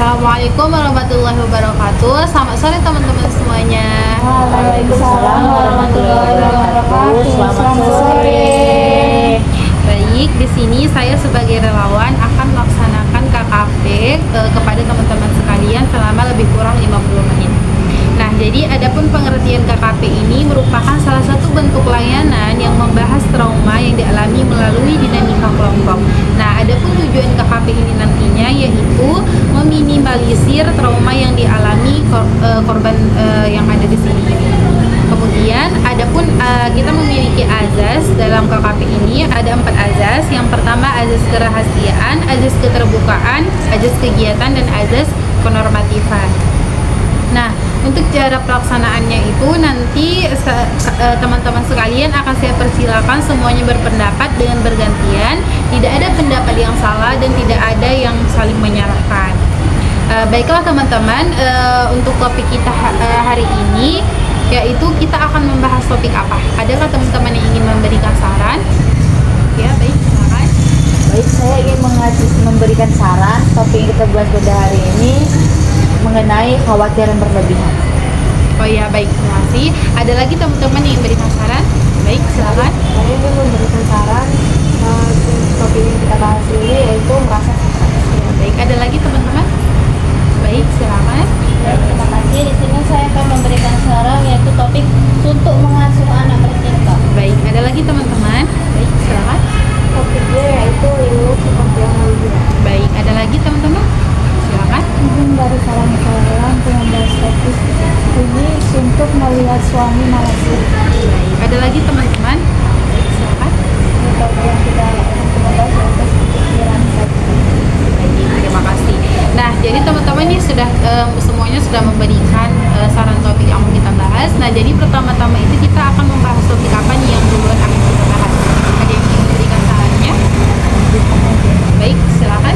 Assalamualaikum warahmatullahi wabarakatuh. Selamat sore teman-teman semuanya. Waalaikumsalam warahmatullahi wabarakatuh. Selamat sore. Baik, di sini saya sebagai relawan akan melaksanakan KKP kepada teman-teman sekalian selama lebih kurang 50 menit. Nah, jadi adapun pengertian KKP ini merupakan salah satu bentuk layanan yang membahas trauma yang dialami melalui dinamika kelompok. Nah, adapun tujuan KKP ini nantinya yaitu meminimalisir trauma yang dialami korban yang ada di sini. Kemudian, adapun kita memiliki azas dalam KKP ini ada 4 azas. Yang pertama azas kerahasiaan, azas keterbukaan, azas kegiatan, dan azas penormatifan. Nah, untuk cara pelaksanaannya itu nanti teman-teman sekalian akan saya persilakan semuanya berpendapat dengan bergantian. Tidak ada pendapat yang salah dan tidak ada yang saling menyalahkan. Baiklah teman-teman, untuk topik kita hari ini yaitu kita akan membahas topik apa? Adakah teman-teman yang ingin memberikan saran? Ya, baik, silakan. Baik, saya ingin memberikan saran. Topik yang kita bahas pada hari ini mengenai khawatir yang berlebihan. Oh ya, baik, terima kasih. Ada lagi teman-teman yang memberikan saran? Baik, silakan. Saya ingin memberikan saran. Topik yang kita bahas ini yaitu merasa stres. Baik, ada lagi teman-teman? Baik, silakan. Baik, terima kasih. Di sini saya akan memberikan saran yaitu topik untuk mengasuh anak bertingkah. Baik, ada lagi teman-teman? Baik, silakan. Topiknya yaitu ilmu psikologi. Baik, ada lagi teman-teman? Silakan. Izin dari saran saya untuk membahas topik ini untuk melihat suami malasir. Baik, ada lagi teman-teman? Baik, silakan. Topik yang kita akan membahas yaitu pikiran tadi. Baik, terima kasih. Nah, jadi teman-teman ini sudah semuanya sudah memberikan saran topik yang mau kita bahas. Nah, jadi pertama-tama itu kita akan membahas topik apa nih yang duluan akan kita bahas. Ada yang ingin memberikan sarannya? Baik, silakan.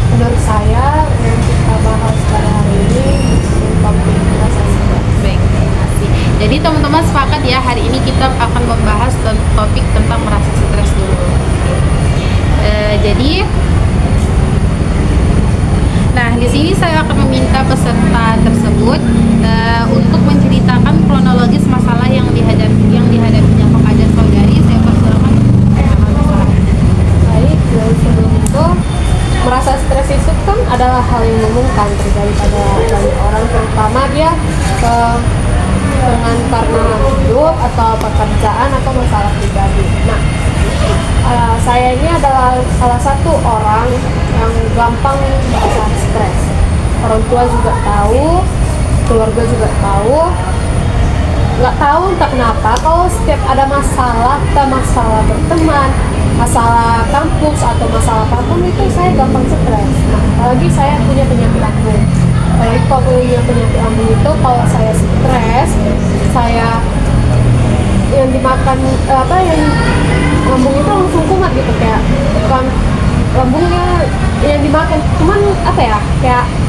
Menurut saya yang kita bahas pada hari ini topik merasa stres. Baik, terima kasih. Jadi teman-teman sepakat ya, hari ini kita akan membahas topik tentang merasa stres dulu. Nah, di sini saya akan meminta peserta tersebut untuk menceritakan kronologis masalah yang dihadapinya kepada saudari. Saya persilakan. Baik, sebelum itu merasa stres itu kan adalah hal yang umum kan terjadi pada banyak orang, terutama dia dengan karena hidup atau pekerjaan atau masalah pribadi. Nah, saya ini adalah salah satu orang yang gampang merasa stres. Orang tua juga tahu, keluarga juga tahu. Nggak tahu entah kenapa kalau setiap ada masalah, masalah berteman, masalah kampus atau masalah apapun itu saya gampang stres. Nah, apalagi saya punya penyakit lambung. Apalagi kalau punya penyakit lambung itu kalau saya stres, saya yang dimakan yang lambung itu langsung kumat gitu, kayak bukan lambungnya yang dimakan, cuman kayak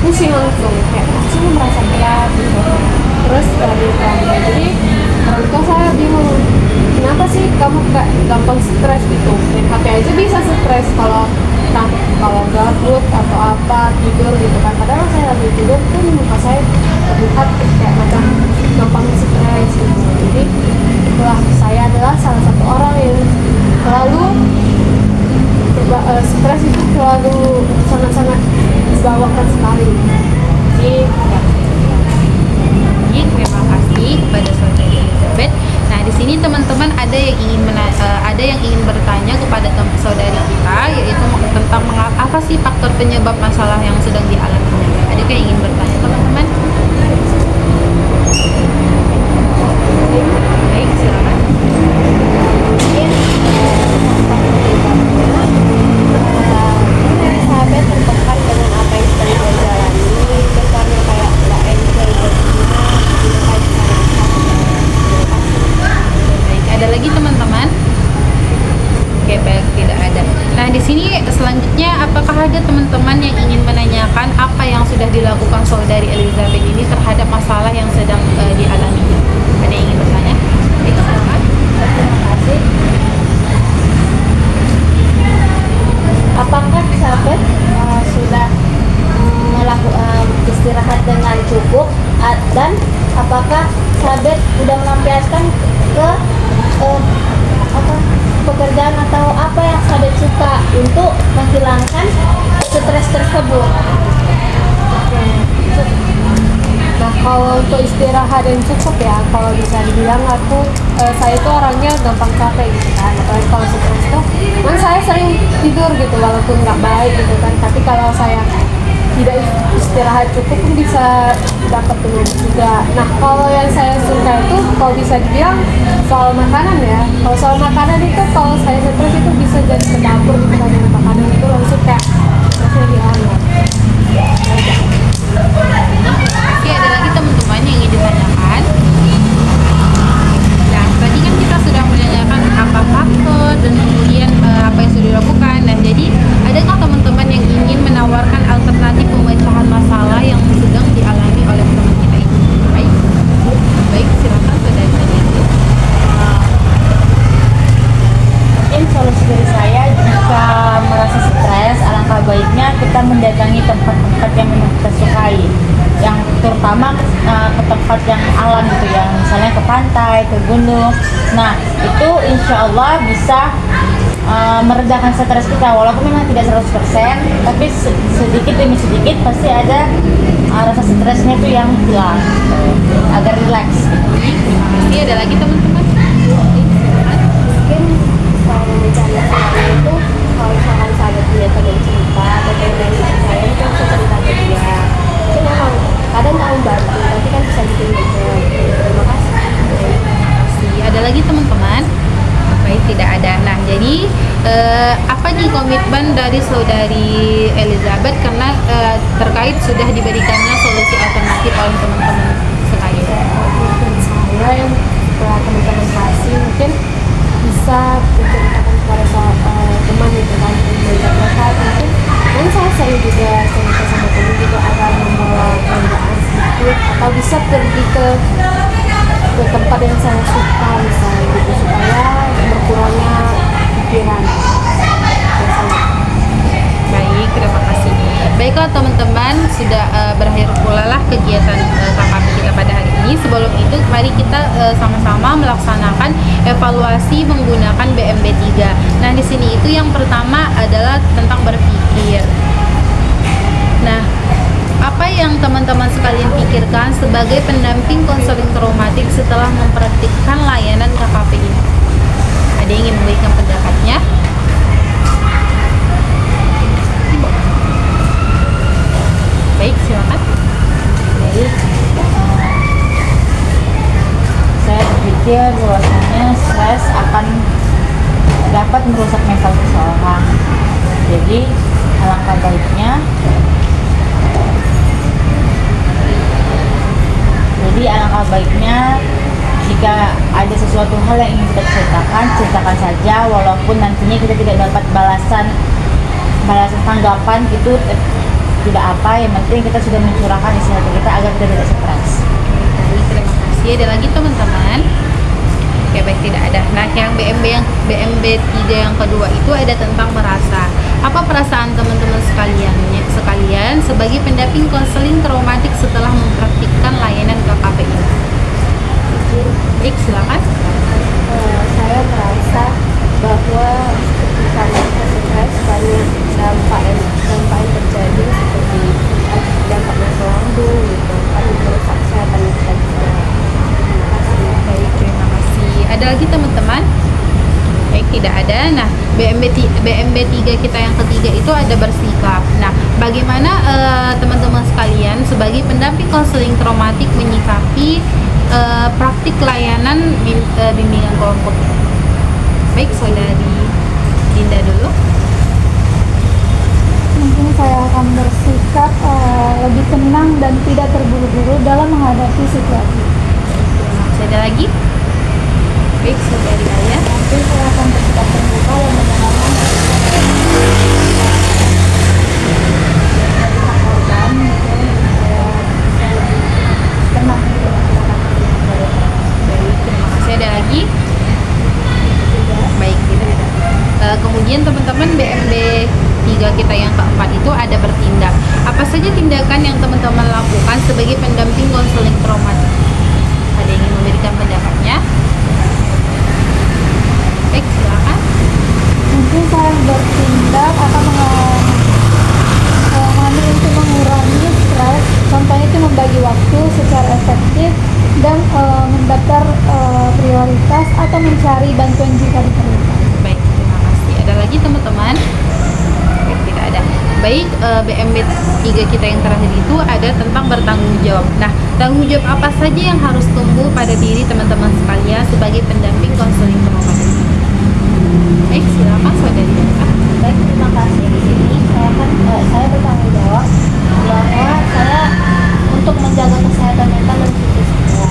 pusing langsung, kayak langsung merasa berat gitu. Terus dari jadi orang tua saya bingung, kenapa sih kamu gak gampang stres gitu? Main HP aja bisa stres kalau gabut atau apa, tidur gitu kan. Padahal saya lagi tidur pun muka saya terlihat kayak macam gampang stres gitu. Jadi saya adalah salah satu orang yang selalu stres itu selalu sangat-sangat dibawakan sekali. Jadi Terima kasih kepada saudari Elizabeth. Nah, di sini teman-teman ada yang ingin bertanya kepada saudari kita, yaitu tentang apa sih faktor penyebab masalah yang sedang dialaminya. Adakah yang ingin bertanya teman-teman? Baik, silakan. Sahabat tertekan dengan apa yang sedang dia jalani, kesannya kayak nggak enjoy Baik, ada lagi teman-teman? Oke, baik, tidak ada. Nah, di sini selanjutnya apakah ada teman-teman yang ingin menanyakan apa yang sudah dilakukan dan apakah sahabat udah melampiaskan ke apa pekerjaan atau apa yang sahabat suka untuk menghilangkan stres tersebut. Nah, kalau untuk istirahat yang cukup ya, kalau bisa dibilang saya itu orangnya gampang capek gitu kan. Apalagi kalau stres tuh, kan saya sering tidur gitu walaupun nggak baik gitu kan. Tapi kalau saya tidak istirahat cukup pun bisa dapat penyakit juga. Nah, kalau yang saya suka itu kalau bisa dibilang soal makanan ya. Kalau soal makanan itu kalau saya stres itu bisa jadi ke dapur gitu kan, dengan makanan itu langsung kayak rasanya hilang ya. Oke, ada lagi teman-teman yang ingin ditanyakan. Nah, tadi kan kita sudah menanyakan apa faktor dan kemudian apa yang sudah dilakukan. Nah, jadi adakah teman-teman yang ingin menawarkan alternatif pemecahan masalah yang sedang dialami oleh teman kita ini? Baik, baik, silakan saudari Nadia. Mungkin solusi dari saya, jika merasa stres, alangkah baiknya kita mendatangi tempat-tempat yang memang kita sukai, yang terutama ke tempat yang alam gitu ya, misalnya ke pantai, ke gunung. Nah, itu insya Allah bisa meredakan stres kita, walaupun memang tidak 100%, tapi sedikit demi sedikit pasti ada rasa stresnya itu yang hilang, agar rileks. Ini ada lagi teman-teman. Mungkin kalau mencari masalah itu kalau misalkan sahabat punya teman cerita atau teman yang saya itu bisa cerita ke dia. Itu memang kadang nggak membantu, tapi kan bisa bikin gitu. Terima kasih. Ada lagi teman-teman? Baik, tidak ada. Nah, jadi apa nih komitmen dari saudari Elizabeth karena terkait sudah diberikannya solusi alternatif oleh teman-teman sekalian? Saya yang setelah teman-teman kasih mungkin bisa menceritakan kepada teman gitu kan, melihat mereka mungkin dan saya sering juga cerita sama teman juga agar membawa kerjaan sedikit atau bisa pergi ke tempat yang saya suka misalnya gitu supaya berkurangnya pikiran. Baik, terima kasih. Baiklah teman-teman, sudah berakhir pula lah kegiatan KKP kita pada hari ini. Sebelum itu, mari kita sama-sama melaksanakan evaluasi menggunakan BMB 3. Nah, di sini itu yang pertama adalah tentang berpikir. Nah, apa yang teman-teman sekalian pikirkan sebagai pendamping konseling traumatik setelah mempraktikkan layanan KKP ini? Ada yang ingin memberikan pendapatnya? Baik, silakan. Jadi saya berpikir bahwasanya stres akan dapat merusak mental seseorang. Jadi alangkah baiknya jika ada sesuatu hal yang ingin kita ceritakan saja, walaupun nantinya kita tidak dapat balasan tanggapan itu tidak apa, yang penting kita sudah mencurahkan isi hati kita agar kita tidak stres. Baik, terima kasih. Ada lagi teman-teman? Oke, baik, tidak ada. Nah, yang BMB 3 yang kedua itu ada tentang merasa. Apa perasaan teman-teman sekalian sebagai pendamping konseling traumatik setelah mempraktikkan layanan KKP ini? Baik, silakan. Saya merasa bahwa ketika mereka stres banyak dampak yang terjadi seperti dampak masa lambung gitu kan, merusak kesehatan kita juga. Terima kasih. Baik, terima kasih. Ada lagi teman-teman? Baik, tidak ada. Nah, BMB 3 kita yang ketiga itu ada bersikap. Nah, bagaimana teman-teman sekalian sebagai pendamping konseling traumatik menyikapi praktik layanan bimbingan kelompok? Baik, saudari Dinda dulu. Mungkin saya akan bersikap lebih tenang dan tidak terburu-buru dalam menghadapi situasi. Masih ada lagi? Baik, saudari Aya. Nanti saya akan bersikap terbuka dan mendengarkan korban, mungkin saya bisa lebih tenang Baik, terima kasih. Ada lagi? Baik, tidak ada. Kemudian teman-teman BMB 3 kita yang keempat itu ada bertindak. Apa saja tindakan yang teman-teman teman-teman lakukan sebagai pendamping konseling traumatik? Ada yang ingin memberikan pendapatnya? Baik, silakan. Mungkin saya bertindak atau mengambil untuk mengurangi stres. Contohnya itu membagi waktu secara efektif dan mendaftar prioritas atau mencari bantuan jika diperlukan. Baik, terima kasih. Ada lagi teman-teman? Baik, tidak ada. Baik, BMB 3 kita yang terakhir itu ada tentang bertanggung jawab. Nah, tanggung jawab apa saja yang harus tumbuh pada diri teman-teman sekalian sebagai pendamping konseling traumatik? Baik, silakan saudari. Baik, terima kasih. Di sini saya bertanggung jawab bahwa saya untuk menjaga kesehatan mental dan fisik saya.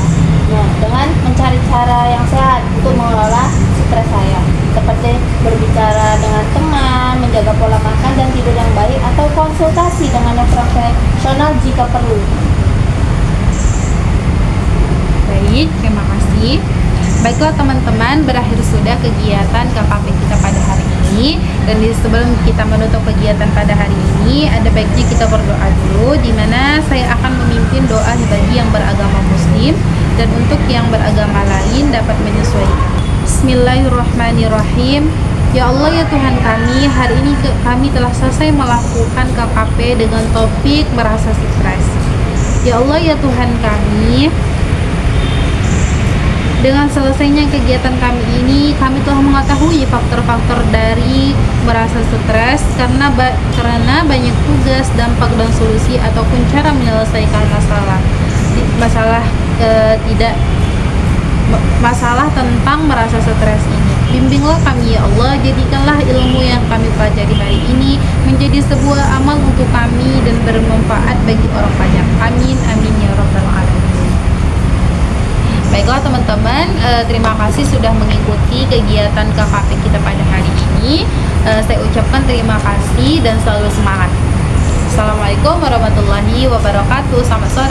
Nah, dengan mencari cara yang sehat untuk mengelola stres saya, seperti berbicara dengan teman, menjaga pola makan dan tidur yang baik, atau konsultasi dengan yang profesional jika perlu. Baik, terima kasih. Baiklah teman-teman, berakhir sudah kegiatan KKP kita pada hari ini. Dan sebelum kita menutup kegiatan pada hari ini, ada baiknya kita berdoa dulu, di mana saya akan memimpin doa bagi yang beragama Muslim dan untuk yang beragama lain dapat menyesuaikan. Bismillahirrahmanirrahim. Ya Allah, ya Tuhan kami, hari ini kami telah selesai melakukan KKP dengan topik merasa stres. Ya Allah, ya Tuhan kami, dengan selesainya kegiatan kami ini, kami telah mengetahui faktor-faktor dari merasa stres karena banyak tugas, dampak dan solusi ataupun cara menyelesaikan masalah tentang merasa stres ini. Bimbinglah kami ya Allah, jadikanlah ilmu yang kami pelajari hari ini menjadi sebuah amal untuk kami dan bermanfaat bagi orang banyak. Amin amin ya rabbal alamin. Baiklah teman-teman, terima kasih sudah mengikuti kegiatan KKP kita pada hari ini. Saya ucapkan terima kasih dan selalu semangat. Assalamualaikum warahmatullahi wabarakatuh. Selamat sore.